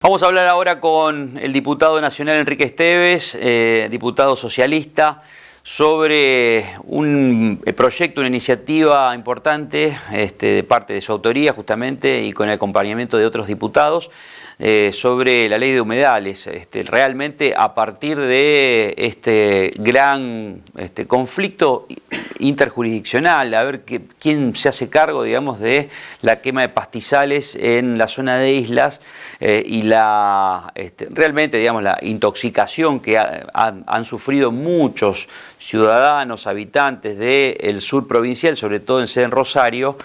Vamos a hablar ahora con el diputado nacional Enrique Esteves, diputado socialista, sobre un proyecto, una iniciativa importante de parte de su autoría justamente y con el acompañamiento de otros diputados sobre la ley de humedales. Realmente a partir de este gran conflicto interjurisdiccional, a ver quién se hace cargo, digamos, de la quema de pastizales en la zona de islas y realmente, digamos, la intoxicación que han sufrido muchos ciudadanos, habitantes del sur provincial, sobre todo en Rosario.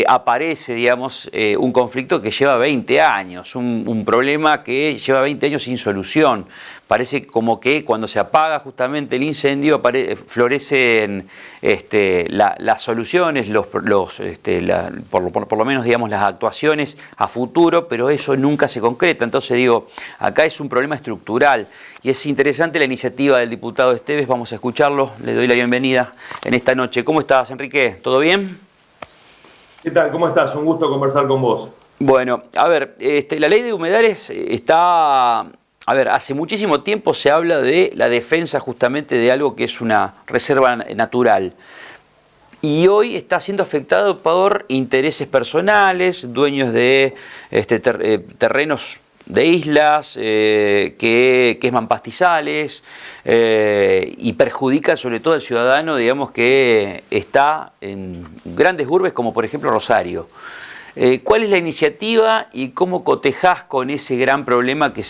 Aparece, digamos, un conflicto que lleva 20 años, un problema que lleva 20 años sin solución. Parece como que cuando se apaga justamente el incendio florecen las soluciones, por lo menos, digamos, las actuaciones a futuro, pero eso nunca se concreta. Entonces digo, acá es un problema estructural y es interesante la iniciativa del diputado Esteves. Vamos a escucharlo, le doy la bienvenida en esta noche. ¿Cómo estás, Enrique? ¿Todo bien? ¿Qué tal? ¿Cómo estás? Un gusto conversar con vos. Bueno, a ver, la ley de humedales está... A ver, hace muchísimo tiempo se habla de la defensa justamente de algo que es una reserva natural. Y hoy está siendo afectado por intereses personales, dueños de terrenos de islas, que queman pastizales y perjudica sobre todo al ciudadano, digamos, que está en grandes urbes como por ejemplo Rosario. ¿Cuál es la iniciativa y cómo cotejás con ese gran problema que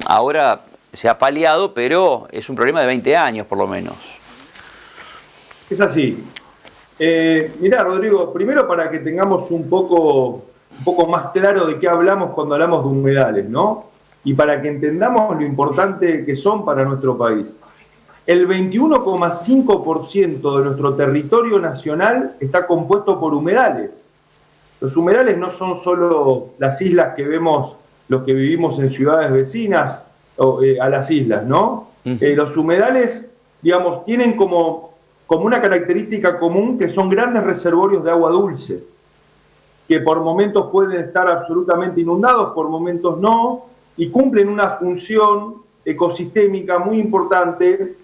ahora se ha paliado, pero es un problema de 20 años por lo menos? Es así. Mirá, Rodrigo, primero para que tengamos un poco más claro de qué hablamos cuando hablamos de humedales, ¿no? Y para que entendamos lo importante que son para nuestro país. El 21,5% de nuestro territorio nacional está compuesto por humedales. Los humedales no son solo las islas que vemos los que vivimos en ciudades vecinas a las islas, ¿no? Los humedales, digamos, tienen como una característica común que son grandes reservorios de agua dulce, que por momentos pueden estar absolutamente inundados, por momentos no, y cumplen una función ecosistémica muy importante.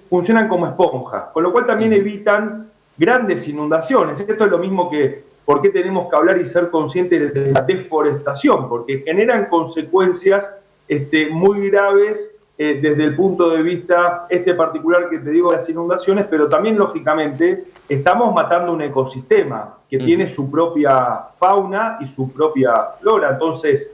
Funcionan como esponjas, con lo cual también evitan grandes inundaciones. Esto es lo mismo que por qué tenemos que hablar y ser conscientes de la deforestación, porque generan consecuencias muy graves desde el punto de vista particular que te digo de las inundaciones, pero también lógicamente estamos matando un ecosistema que tiene su propia fauna y su propia flora. Entonces,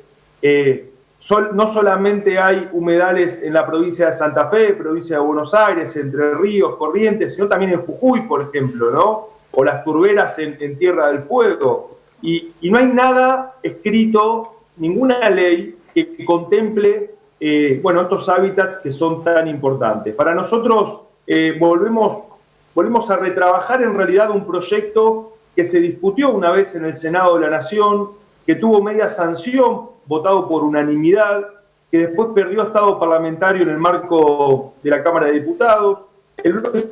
no solamente hay humedales en la provincia de Santa Fe, provincia de Buenos Aires, Entre Ríos, Corrientes, sino también en Jujuy, por ejemplo, ¿no? O las turberas en Tierra del Fuego. Y no hay nada escrito, ninguna ley que contemple estos hábitats que son tan importantes. Para nosotros volvemos a retrabajar en realidad un proyecto que se discutió una vez en el Senado de la Nación, que tuvo media sanción, votado por unanimidad, que después perdió estado parlamentario en el marco de la Cámara de Diputados. El bloque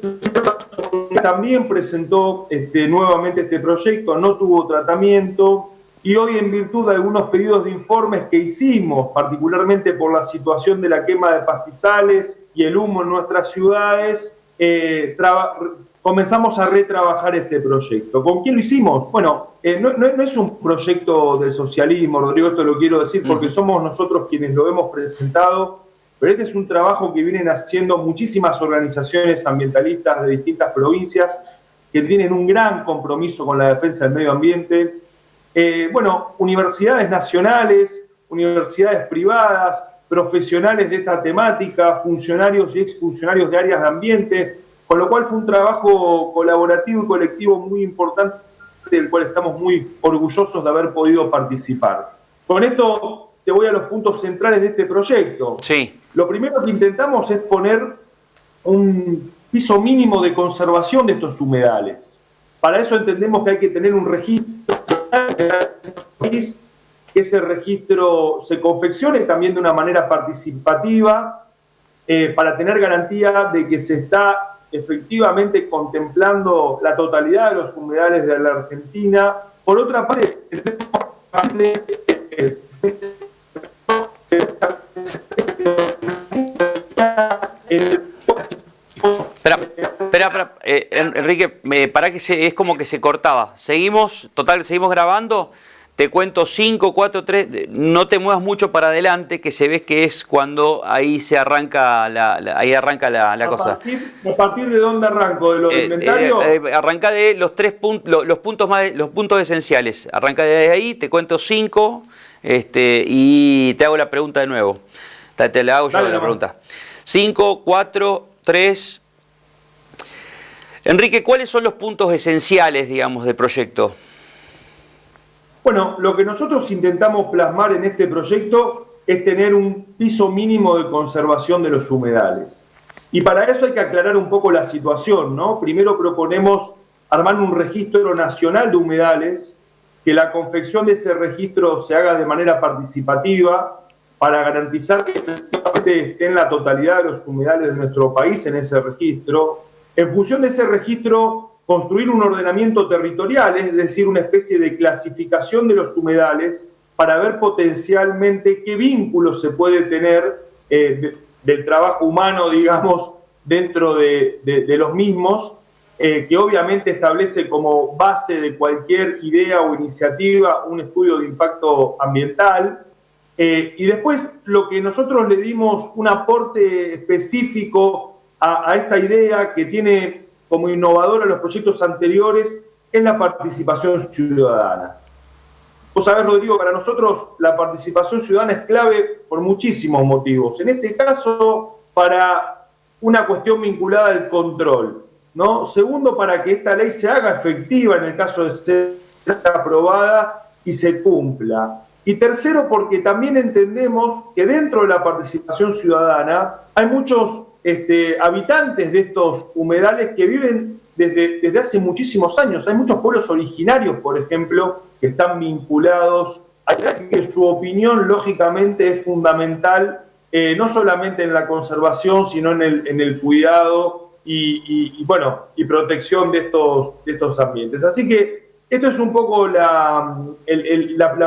también presentó nuevamente este proyecto, no tuvo tratamiento, y hoy, en virtud de algunos pedidos de informes que hicimos, particularmente por la situación de la quema de pastizales y el humo en nuestras ciudades, comenzamos a retrabajar este proyecto. ¿Con quién lo hicimos? Bueno, no es un proyecto del socialismo, Rodrigo, esto lo quiero decir porque somos nosotros quienes lo hemos presentado, pero este es un trabajo que vienen haciendo muchísimas organizaciones ambientalistas de distintas provincias que tienen un gran compromiso con la defensa del medio ambiente. Universidades nacionales, universidades privadas, profesionales de esta temática, funcionarios y exfuncionarios de áreas de ambiente, con lo cual fue un trabajo colaborativo y colectivo muy importante, del cual estamos muy orgullosos de haber podido participar. Con esto te voy a los puntos centrales de este proyecto. Sí. Lo primero que intentamos es poner un piso mínimo de conservación de estos humedales. Para eso entendemos que hay que tener un registro, que ese registro se confeccione también de una manera participativa, para tener garantía de que se está efectivamente contemplando la totalidad de los humedales de la Argentina. Por otra parte, Espera, Enrique, para que es como que se cortaba. Seguimos grabando. Te cuento 5, 4, 3, no te muevas mucho para adelante, que se ve que es cuando ahí se arranca la cosa. ¿A partir de dónde arranco? ¿De los inventarios? Arranca de los los puntos esenciales. Arranca de ahí, te cuento 5, y te hago la pregunta de nuevo. Te la hago yo la pregunta. 5, 4, 3. Enrique, ¿cuáles son los puntos esenciales, digamos, del proyecto? Bueno, lo que nosotros intentamos plasmar en este proyecto es tener un piso mínimo de conservación de los humedales. Y para eso hay que aclarar un poco la situación, ¿no? Primero proponemos armar un registro nacional de humedales, que la confección de ese registro se haga de manera participativa para garantizar que efectivamente estén la totalidad de los humedales de nuestro país en ese registro. En función de ese registro, construir un ordenamiento territorial, es decir, una especie de clasificación de los humedales para ver potencialmente qué vínculos se puede tener del trabajo humano, digamos, dentro de los mismos, que obviamente establece como base de cualquier idea o iniciativa un estudio de impacto ambiental. Y después lo que nosotros le dimos un aporte específico a esta idea que tiene como innovadora los proyectos anteriores es la participación ciudadana. Vos sabés, Rodrigo, para nosotros la participación ciudadana es clave por muchísimos motivos. En este caso, para una cuestión vinculada al control, ¿no? Segundo, para que esta ley se haga efectiva en el caso de ser aprobada y se cumpla. Y tercero, porque también entendemos que dentro de la participación ciudadana hay muchos habitantes de estos humedales que viven desde hace muchísimos años. Hay muchos pueblos originarios, por ejemplo, que están vinculados. Así que su opinión, lógicamente, es fundamental, no solamente en la conservación, sino en el cuidado y protección de estos ambientes. Así que esto es un poco la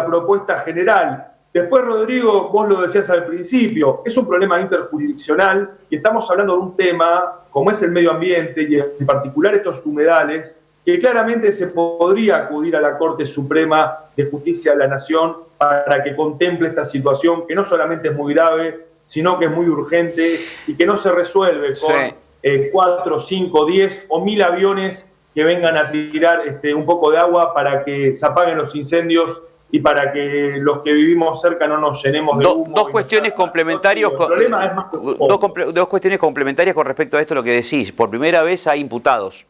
propuesta general. Después, Rodrigo, vos lo decías al principio, es un problema interjurisdiccional y estamos hablando de un tema como es el medio ambiente y en particular estos humedales, que claramente se podría acudir a la Corte Suprema de Justicia de la Nación para que contemple esta situación que no solamente es muy grave, sino que es muy urgente y que no se resuelve con 4, 5, 10 o 1000 aviones que vengan a tirar un poco de agua para que se apaguen los incendios y para que los que vivimos cerca no nos llenemos de humo. Dos cuestiones complementarias con respecto a esto, lo que decís. Por primera vez hay imputados.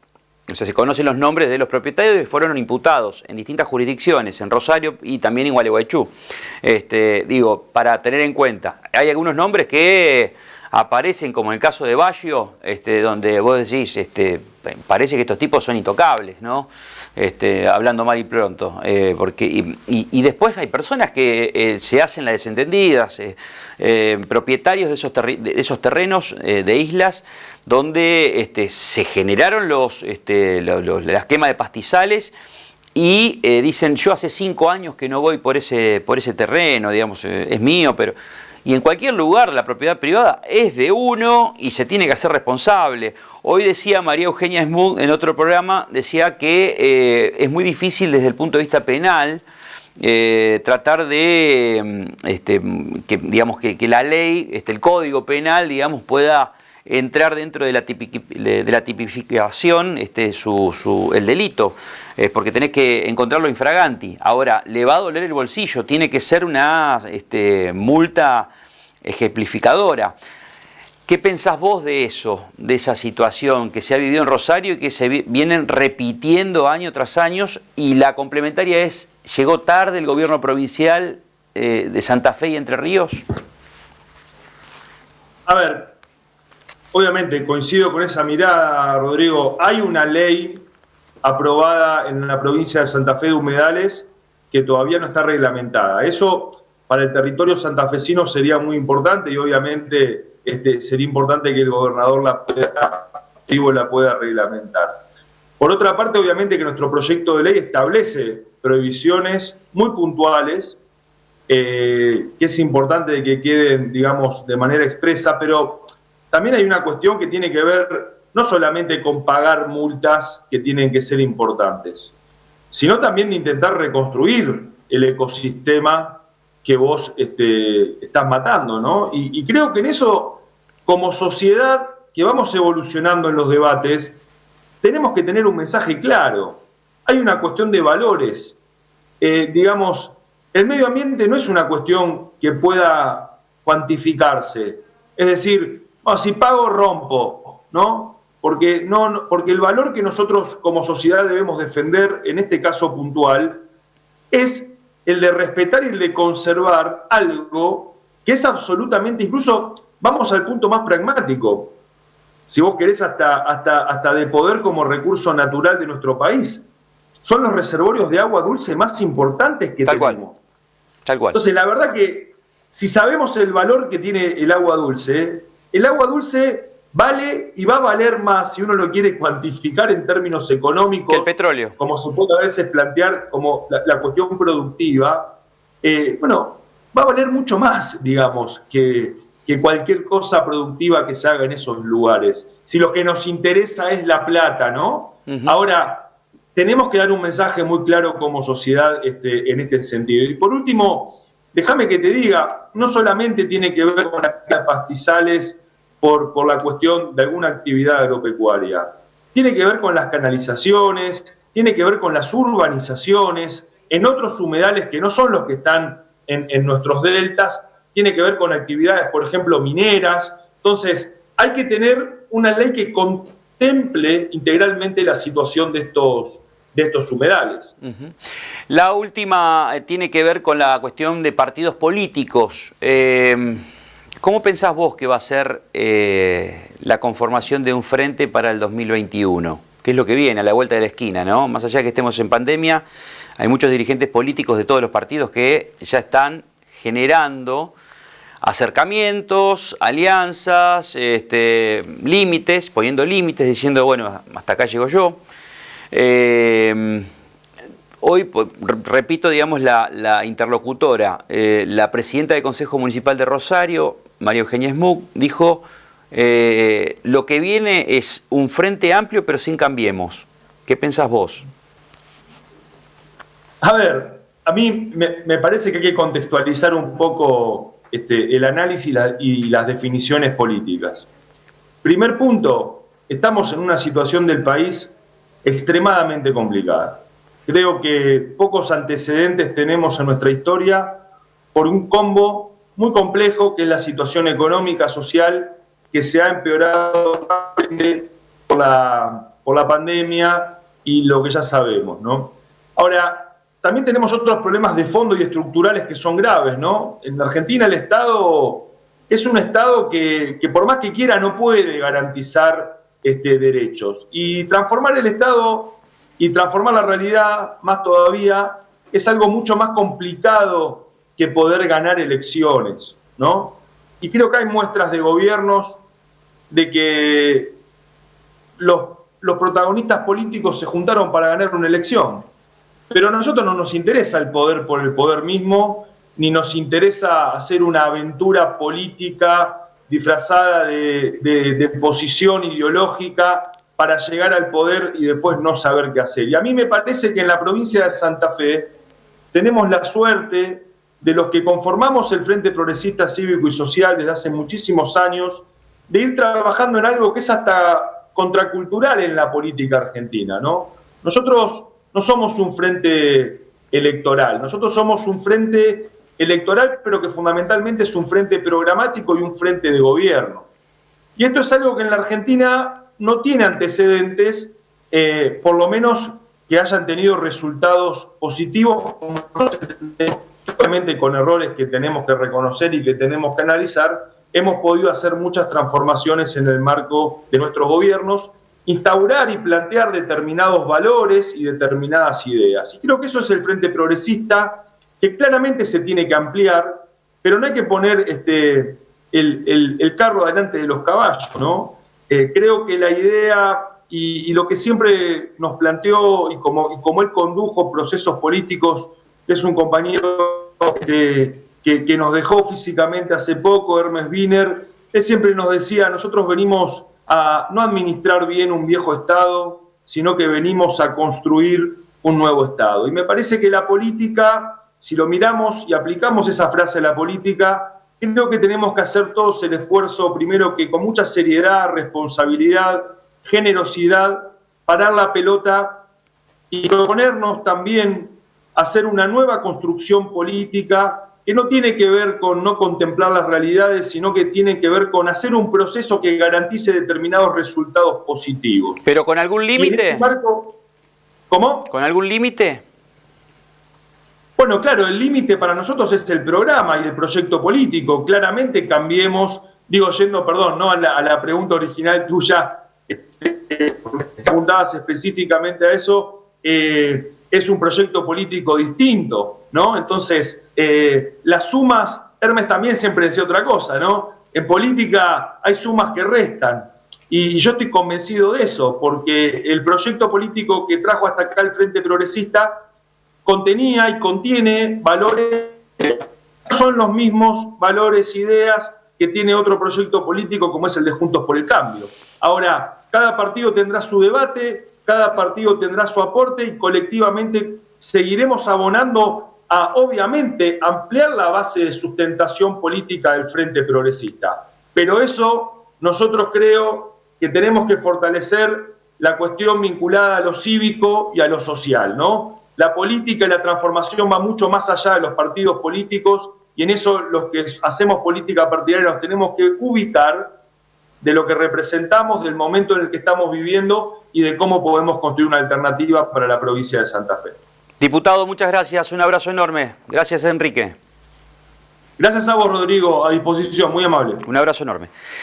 O sea, se conocen los nombres de los propietarios que fueron imputados en distintas jurisdicciones, en Rosario y también en Gualeguaychú. Para tener en cuenta, hay algunos nombres que aparecen, como en el caso de Baggio, donde vos decís, parece que estos tipos son intocables, ¿no? Hablando mal y pronto. Y después hay personas que se hacen las desentendidas, propietarios de esos terrenos de islas donde se generaron las quemas de pastizales y dicen, yo hace 5 años que no voy por ese terreno, digamos, es mío, pero... Y en cualquier lugar la propiedad privada es de uno y se tiene que hacer responsable. Hoy decía María Eugenia Smoot en otro programa, decía que es muy difícil desde el punto de vista penal tratar de que la ley, el código penal, digamos, pueda entrar dentro de la tipificación el delito, porque tenés que encontrarlo infraganti. Ahora, le va a doler el bolsillo, tiene que ser una multa ejemplificadora. ¿Qué pensás vos de eso, de esa situación que se ha vivido en Rosario y que se vienen repitiendo año tras año? Y la complementaria es, ¿llegó tarde el gobierno provincial de Santa Fe y Entre Ríos? A ver, obviamente coincido con esa mirada, Rodrigo. Hay una ley aprobada en la provincia de Santa Fe de humedales que todavía no está reglamentada. Eso para el territorio santafesino sería muy importante y obviamente sería importante que el gobernador la pueda reglamentar. Por otra parte, obviamente que nuestro proyecto de ley establece prohibiciones muy puntuales, que es importante de que queden, digamos, de manera expresa, pero también hay una cuestión que tiene que ver no solamente con pagar multas que tienen que ser importantes, sino también de intentar reconstruir el ecosistema que vos estás matando, ¿no? Y creo que en eso, como sociedad que vamos evolucionando en los debates, tenemos que tener un mensaje claro. Hay una cuestión de valores. Digamos, el medio ambiente no es una cuestión que pueda cuantificarse. Es decir, si pago, rompo, ¿no? Porque el valor que nosotros como sociedad debemos defender, en este caso puntual, es el de respetar y el de conservar algo que es absolutamente, incluso vamos al punto más pragmático, si vos querés hasta de poder como recurso natural de nuestro país. Son los reservorios de agua dulce más importantes que tenemos. Tal cual. Entonces, la verdad que si sabemos el valor que tiene el agua dulce vale y va a valer más, si uno lo quiere cuantificar en términos económicos, que el petróleo, como se puede a veces plantear como la cuestión productiva, va a valer mucho más, digamos, que cualquier cosa productiva que se haga en esos lugares. Si lo que nos interesa es la plata, ¿no? Ahora, tenemos que dar un mensaje muy claro como sociedad en este sentido. Y por último, déjame que te diga, no solamente tiene que ver con las pastizales por la cuestión de alguna actividad agropecuaria, tiene que ver con las canalizaciones, tiene que ver con las urbanizaciones, en otros humedales que no son los que están en nuestros deltas, tiene que ver con actividades, por ejemplo, mineras. Entonces, hay que tener una ley que contemple integralmente la situación de estos humedales. La última tiene que ver con la cuestión de partidos políticos. ¿Cómo pensás vos que va a ser la conformación de un frente para el 2021? ¿Qué es lo que viene a la vuelta de la esquina, ¿no? Más allá de que estemos en pandemia, hay muchos dirigentes políticos de todos los partidos que ya están generando acercamientos, alianzas, límites, poniendo límites, diciendo, bueno, hasta acá llego yo. Hoy, repito, digamos, la interlocutora, la presidenta del Consejo Municipal de Rosario, María Eugenia Smuck, dijo, lo que viene es un frente amplio pero sin Cambiemos. ¿Qué pensás vos? A ver, a mí me parece que hay que contextualizar un poco el análisis y las definiciones políticas. Primer punto, estamos en una situación del país extremadamente complicada. Creo que pocos antecedentes tenemos en nuestra historia por un combo muy complejo que es la situación económica, social, que se ha empeorado por la pandemia y lo que ya sabemos, ¿no? Ahora, también tenemos otros problemas de fondo y estructurales que son graves, ¿no? En Argentina el Estado es un Estado que por más que quiera no puede garantizar derechos. Y transformar el Estado y transformar la realidad más todavía es algo mucho más complicado que poder ganar elecciones, ¿no? Y creo que hay muestras de gobiernos de que los protagonistas políticos se juntaron para ganar una elección. Pero a nosotros no nos interesa el poder por el poder mismo, ni nos interesa hacer una aventura política disfrazada de posición ideológica para llegar al poder y después no saber qué hacer. Y a mí me parece que en la provincia de Santa Fe tenemos la suerte de los que conformamos el Frente Progresista Cívico y Social desde hace muchísimos años, de ir trabajando en algo que es hasta contracultural en la política argentina, ¿no? Nosotros no somos un frente electoral, nosotros somos un frente electoral, pero que fundamentalmente es un frente programático y un frente de gobierno. Y esto es algo que en la Argentina no tiene antecedentes, por lo menos que hayan tenido resultados positivos, obviamente con errores que tenemos que reconocer y que tenemos que analizar. Hemos podido hacer muchas transformaciones en el marco de nuestros gobiernos, instaurar y plantear determinados valores y determinadas ideas. Y creo que eso es el Frente Progresista, que claramente se tiene que ampliar, pero no hay que poner el carro delante de los caballos, ¿no? Creo que la idea y lo que siempre nos planteó, y como él condujo procesos políticos, es un compañero que nos dejó físicamente hace poco, Hermes Wiener. Él siempre nos decía, nosotros venimos a no administrar bien un viejo Estado, sino que venimos a construir un nuevo Estado. Y me parece que la política, si lo miramos y aplicamos esa frase a la política, creo que tenemos que hacer todos el esfuerzo, primero que con mucha seriedad, responsabilidad, generosidad, parar la pelota y proponernos también hacer una nueva construcción política que no tiene que ver con no contemplar las realidades, sino que tiene que ver con hacer un proceso que garantice determinados resultados positivos. ¿Pero con algún límite? ¿Cómo? ¿Con algún límite? Bueno, claro, el límite para nosotros es el programa y el proyecto político. Claramente cambiemos, ¿no? a la pregunta original tuya, preguntabas específicamente a eso, es un proyecto político distinto, ¿no? Entonces, las sumas, Hermes también siempre decía otra cosa, ¿no? En política hay sumas que restan, y yo estoy convencido de eso, porque el proyecto político que trajo hasta acá el Frente Progresista contenía y contiene valores, son los mismos valores, ideas que tiene otro proyecto político como es el de Juntos por el Cambio. Ahora, cada partido tendrá su debate, cada partido tendrá su aporte y colectivamente seguiremos abonando a, obviamente, ampliar la base de sustentación política del Frente Progresista. Pero eso, nosotros creo que tenemos que fortalecer la cuestión vinculada a lo cívico y a lo social, ¿no? La política y la transformación va mucho más allá de los partidos políticos y en eso los que hacemos política partidaria nos tenemos que ubicar de lo que representamos, del momento en el que estamos viviendo y de cómo podemos construir una alternativa para la provincia de Santa Fe. Diputado, muchas gracias. Un abrazo enorme. Gracias, Enrique. Gracias a vos, Rodrigo. A disposición. Muy amable. Un abrazo enorme.